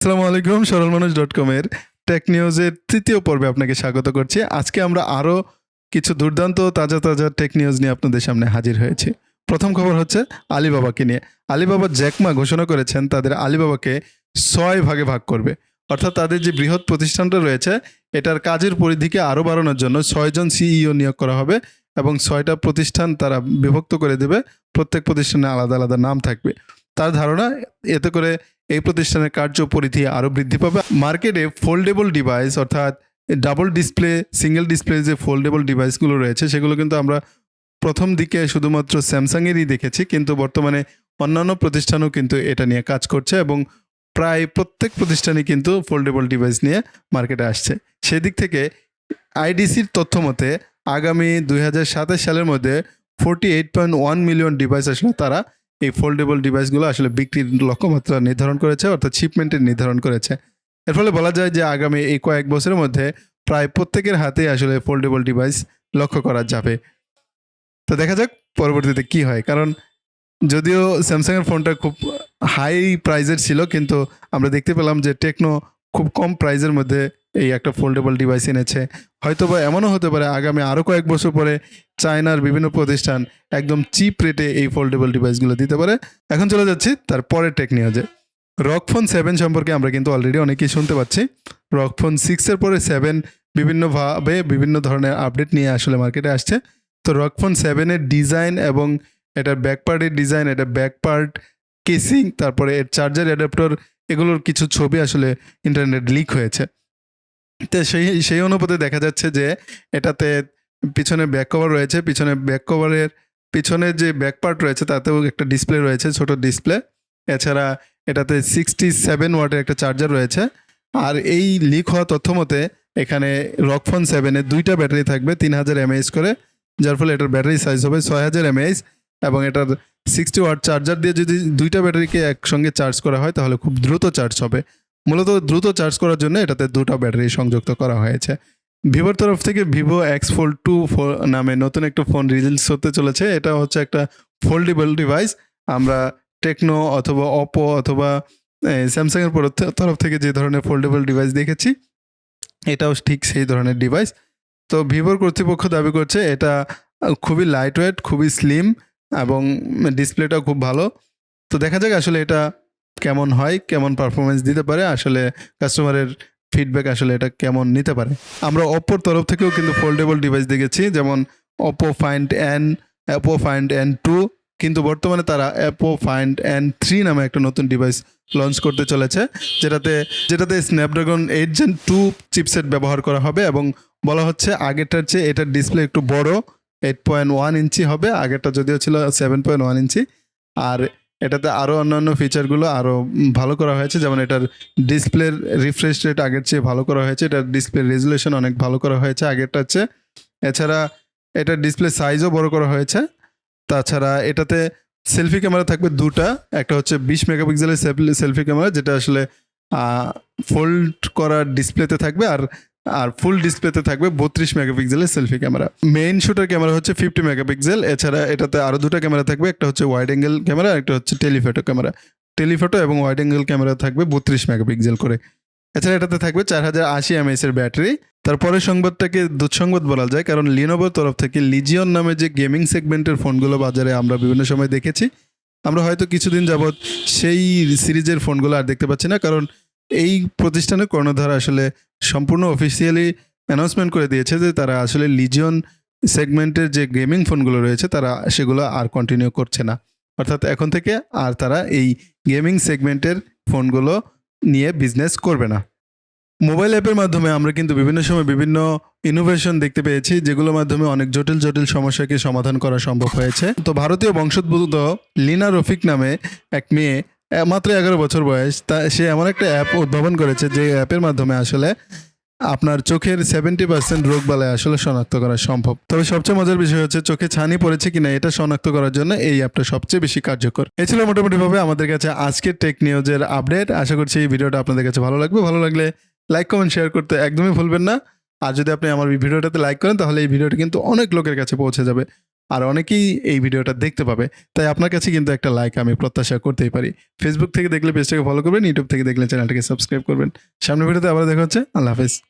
আসসালামু আলাইকুম সরলমানুষ.com এর টেক নিউজের তৃতীয় পর্বে আপনাকে স্বাগত করছি। আজকে আমরা আরও কিছু দুর্দান্ত তাজা টেক নিউজ নিয়ে আপনাদের সামনে হাজির হয়েছি। প্রথম খবর হচ্ছে আলিবাবাকে নিয়ে। আলিবাবা জ্যাকমা ঘোষণা করেছেন তাদের আলিবাবাকে 6 ভাগে ভাগ করবে। অর্থাৎ তাদের যে বৃহৎ প্রতিষ্ঠানটা রয়েছে এটার কাজের পরিধিকে আরও বাড়ানোর জন্য 6 জন সিইও নিয়োগ করা হবে এবং 6টা প্রতিষ্ঠান তারা বিভক্ত করে দেবে। প্রত্যেক প্রতিষ্ঠানে আলাদা আলাদা নাম থাকবে। তার ধারণা এতে করে এই প্রতিষ্ঠানের কার্য পরিধি আরও বৃদ্ধি পাবে। মার্কেটে ফোল্ডেবল ডিভাইস অর্থাৎ ডাবল ডিসপ্লে সিঙ্গেল ডিসপ্লে যে ফোল্ডেবল ডিভাইসগুলো রয়েছে সেগুলো কিন্তু আমরা প্রথম দিকে শুধুমাত্র স্যামসাংয়েরই দেখেছি, কিন্তু বর্তমানে অন্যান্য প্রতিষ্ঠানও কিন্তু এটা নিয়ে কাজ করছে এবং প্রায় প্রত্যেক প্রতিষ্ঠানই কিন্তু ফোল্ডেবল ডিভাইস নিয়ে মার্কেটে আসছে। সেদিক থেকে আইডিসির তথ্য মতে আগামী 2027 সালের মধ্যে 48.1 মিলিয়ন ডিভাইস আসলে তারা এই ফোল্ডেবল ডিভাইসগুলো আসলে বিক্রির লক্ষ্যমাত্রা নির্ধারণ করেছে, অর্থাৎ শিপমেন্টের নির্ধারণ করেছে। এর ফলে বলা যায় যে আগামী এই কয়েক বছরের মধ্যে প্রায় প্রত্যেকের হাতেই আসলে ফোল্ডেবল ডিভাইস লক্ষ্য করা যাবে। তো দেখা যাক পরবর্তীতে কি হয়, কারণ যদিও স্যামসাংয়ের ফোনটা খুব হাই প্রাইজের ছিল, কিন্তু আমরা দেখতে পেলাম যে টেকনো খুব কম প্রাইজের মধ্যে এই একটা ফোল্ডেবল ডিভাইস এনেছে। হয়তো বা এমনও হতে পারে আগামী আরও কয়েক বছর পরে চায়নার বিভিন্ন প্রতিষ্ঠান একদম চিপ রেটে এই ফোল্ডেবল ডিভাইসগুলো দিতে পারে। এখন চলে যাচ্ছি তার পরের টেক নিউজে। ROG Phone 7 সম্পর্কে আমরা কিন্তু অলরেডি অনেকেই শুনতে পাচ্ছি। ROG Phone 6-এর পরে 7 বিভিন্নভাবে বিভিন্ন ধরনের আপডেট নিয়ে আসলে মার্কেটে আসছে। তো ROG Phone 7-এর ডিজাইন এবং এটার ব্যাক পার্টের ডিজাইন, এটা ব্যাক পার্ট কেসিং, তারপরে এর চার্জার অ্যাডাপ্টার, এগুলোর কিছু ছবি আসলে ইন্টারনেট লিক হয়েছে। তো সেই অনুপাতে দেখা যাচ্ছে যে এটাতে পিছনে ব্যাক কভার রয়েছে, পিছনে ব্যাক কভারের পিছনে যে ব্যাক পার্ট রয়েছে তাতেও একটা ডিসপ্লে রয়েছে, ছোট ডিসপ্লে। এছাড়া এটাতে 67 ওয়াটের একটা চার্জার রয়েছে। আর এই লিক হওয়া তথ্য মতে এখানে ROG Phone 7-এ 2টা ব্যাটারি থাকবে 3000 mAh করে, যার ফলে এটার ব্যাটারি সাইজ হবে 6000 mAh এবং এটার 60 ওয়াট চার্জার দিয়ে যদি 2টা ব্যাটারিকে একসঙ্গে চার্জ করা হয় তাহলে খুব দ্রুত চার্জ হবে। মূলত দ্রুত চার্জ করার জন্য এটাতে 2টা ব্যাটারি সংযুক্ত করা হয়েছে। ভিভোর তরফ থেকে vivo X Fold2 নামে নতুন একটা ফোন রিলিজ হতে চলেছে। এটা হচ্ছে একটা ফোল্ডেবল ডিভাইস। আমরা টেকনো অথবা অপো অথবা স্যামসাংয়ের তরফ থেকে যে ধরনের ফোল্ডেবল ডিভাইস দেখেছি এটাও ঠিক সেই ধরনের ডিভাইস। তো ভিভোর কর্তৃপক্ষ দাবি করছে এটা খুবই লাইট ওয়েট, খুবই স্লিম এবং ডিসপ্লেটাও খুব ভালো। তো দেখা যাক আসলে এটা কেমন হয়, কেমন পারফরমেন্স দিতে পারে, আসলে কাস্টমারের ফিডব্যাক আসলে এটা কেমন নিতে পারে। আমরা অপ্পোর তরফ থেকেও কিন্তু ফোল্ডেবল ডিভাইস দেখেছি, যেমন Oppo Find N2, কিন্তু বর্তমানে তারা Oppo Find N3 নামে একটা নতুন ডিভাইস লঞ্চ করতে চলেছে, যেটাতে Snapdragon 8 Gen 2 চিপসেট ব্যবহার করা হবে এবং বলা হচ্ছে আগেরটার চেয়ে এটার ডিসপ্লে একটু বড়, 8.1 ইঞ্চি হবে। আগেরটা যদিও ছিল 7.1 ইঞ্চি। আর এটাতে আরও অন্যান্য ফিচারগুলো আরও ভালো করা হয়েছে, যেমন এটার ডিসপ্লের রিফ্রেশ রেট আগের চেয়ে ভালো করা হয়েছে, এটার ডিসপ্লে রেজুলেশন অনেক ভালো করা হয়েছে আগেরটার চেয়ে। এছাড়া এটার ডিসপ্লে সাইজও বড় করা হয়েছে। তাছাড়া এটাতে সেলফি ক্যামেরা থাকবে 2টা, একটা হচ্ছে 20 মেগাপিক্সেলের সেলফি ক্যামেরা, যেটা আসলে ফোল্ড করা ডিসপ্লেতে থাকবে, আর ফুল ডিসপ্লেতে থাকবে 32 মেগাপিক্সেলের selfie camera. Main shooter camera হচ্ছে 50 মেগাপিক্সেল। এছাড়া এটাতে আরও 2টা ক্যামেরা থাকবে, একটা হচ্ছে ওয়াইড অ্যাঙ্গেল ক্যামেরা, একটা হচ্ছে টেলিফটো ক্যামেরা। টেলিফটো এবং ওয়াইড অ্যাঙ্গেল ক্যামেরা থাকবে 32 মেগাপিক্সেল করে। এছাড়া এটাতে থাকবে 4080 mAh এর ব্যাটারি। তারপরে সংবাদটাকে দুঃসংবাদ বলা যায়, কারণ লিনোভোর তরফ থেকে লিজিয়ন নামে যে গেমিং সেগমেন্টের ফোনগুলো বাজারে আমরা বিভিন্ন সময় দেখেছি, আমরা হয়তো কিছুদিন যাবৎ সেই সিরিজের ফোনগুলো আর দেখতে পাচ্ছি না, কারণ এই প্রতিষ্ঠানের কর্ণধার আসলে সম্পূর্ণ অফিসিয়ালি অ্যানাউন্সমেন্ট করে দিয়েছে যে তারা আসলে লিজিয়ন সেগমেন্টের যে গেমিং ফোনগুলো রয়েছে তারা সেগুলো আর কন্টিনিউ করছে না। অর্থাৎ এখন থেকে আর তারা এই গেমিং সেগমেন্টের ফোনগুলো নিয়ে বিজনেস করবে না। মোবাইল অ্যাপের মাধ্যমে আমরা কিন্তু বিভিন্ন সময় বিভিন্ন ইনোভেশন দেখতে পেয়েছি, যেগুলোর মাধ্যমে অনেক জটিল সমস্যাকে সমাধান করা সম্ভব হয়েছে। তো ভারতীয় বংশোদ্ভূত লিনা রফিক নামে এক মেয়ে, মাত্র 11 বছর বয়স, সে এমন একটা অ্যাপ উদ্ভাবন করেছে যে অ্যাপের মাধ্যমে আসলে আপনার চোখের 70% রোগবালাই আসলে শনাক্ত করা সম্ভব। তবে সবচেয়ে মজার বিষয় হচ্ছে চোখে ছানি পড়েছে কিনা এটা শনাক্ত করার জন্য এই অ্যাপটা সবচেয়ে বেশি কার্যকর। এই ছিল মোটামুটিভাবে আমাদের কাছে আজকের টেক নিউজের আপডেট। আশা করছি এই ভিডিওটা আপনাদের কাছে ভালো লাগবে। ভালো লাগলে লাইক, কমেন্ট, শেয়ার করতে একদমই ভুলবেন না। আর যদি আপনি আমার ভিডিওটাতে লাইক করেন তাহলে এই ভিডিওটা কিন্তু অনেক লোকের কাছে পৌঁছে যাবে। আর অনেকেই এই ভিডিওটা দেখতে পাবে, তাই আপনার কাছে কিন্তু একটা লাইক আমি প্রত্যাশা করতেই পারি। ফেসবুক থেকে দেখলে পেজটাকে ফলো করবেন, ইউটিউব থেকে দেখলে চ্যানেলটাকে সাবস্ক্রাইব করবেন। সামনের ভিডিওতে আবার দেখা হচ্ছে। আল্লাহ হাফেজ।